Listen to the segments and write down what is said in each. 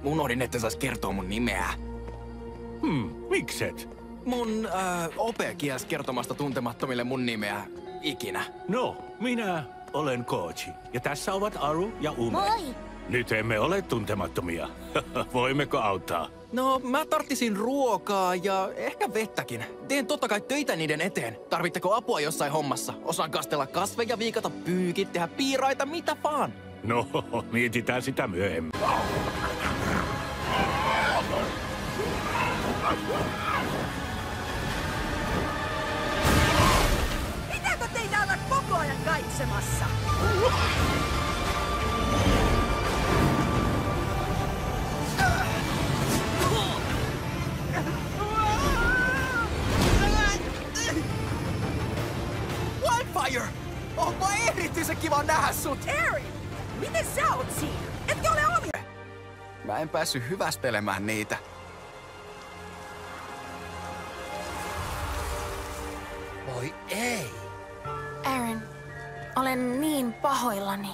Unohdin, että sais kertoa mun nimeä. Mikset? Mun ope kielsi kertomasta tuntemattomille mun nimeä ikinä. No, minä olen Koji. Ja tässä ovat Aru ja Ume. Moi! Nyt emme ole tuntemattomia. Voimmeko auttaa? No, mä tarttisin ruokaa ja ehkä vettäkin. Teen totta kai töitä niiden eteen. Tarvitteko apua jossain hommassa? Osaan kastella kasveja, viikata pyykit, tehdä piiraita, mitä vaan. No, mietitään sitä myöhemmin. Pitääkö teitä olla koko ajan kaitsemassa? Wildfire! Onpa erityisen kiva nähdä sut! Erin! Miten sä oot siinä? Etkö ole omia? Mä en päässyt hyvästelemään niitä. Voi ei! Aaron, olen niin pahoillani.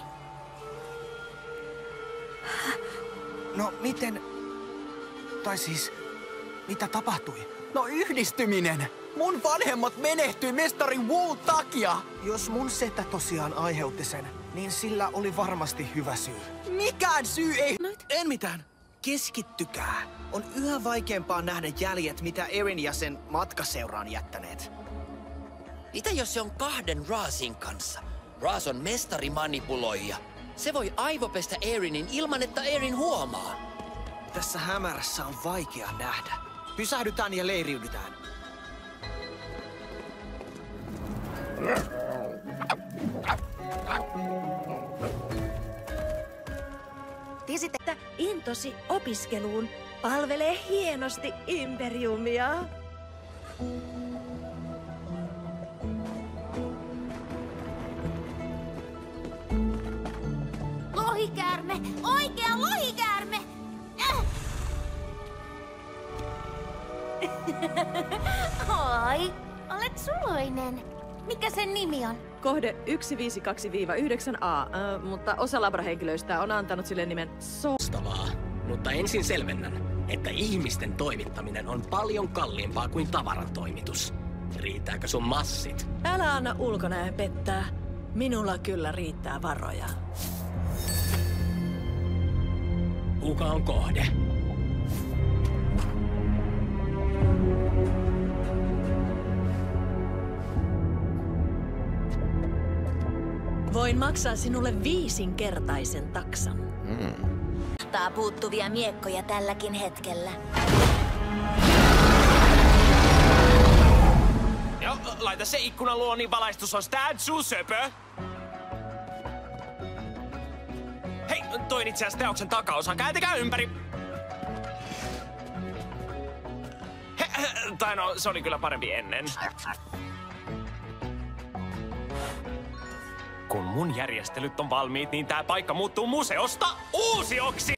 No miten... Tai siis... Mitä tapahtui? No yhdistyminen! Mun vanhemmat menehtyi mestari Wu takia! Jos mun setä tosiaan aiheutti sen, niin sillä oli varmasti hyvä syy. Mikään syy ei... En mitään. Keskittykää. On yhä vaikeampaa nähdä jäljet, mitä Erin ja sen matkaseura on jättäneet. Mitä jos se on kahden Razin kanssa? Raz on mestamanipuloija. Se voi aivopestä Erinin ilman, että Erin huomaa. Tässä hämärässä on vaikea nähdä. Pysähdytään ja leiriydytään. Tiesit, että intosi opiskeluun palvelee hienosti Imperiumia. Lohikäärme! Oikea lohikäärme! Oi, olet suloinen. Mikä sen nimi on? Kohde 152-9A, mutta osa labrahenkilöistä on antanut sille nimen Stavaa, mutta ensin selvennän, että ihmisten toimittaminen on paljon kalliimpaa kuin tavaran toimitus. Riittääkö sun massit? Älä anna ulkonäön pettää. Minulla kyllä riittää varoja. Kuka on kohde? Voin maksaa sinulle 5-kertaisen taksan. Tää puuttuvia miekkoja tälläkin hetkellä. Joo, laita se ikkunan luo, niin valaistus on statsu, söpö! Hei, toin itse asiassa teoksen takaosa. Kääntäkää ympäri! Tai no, se oli kyllä parempi ennen. Kun mun järjestelyt on valmiit, niin tää paikka muuttuu museosta uusioksi!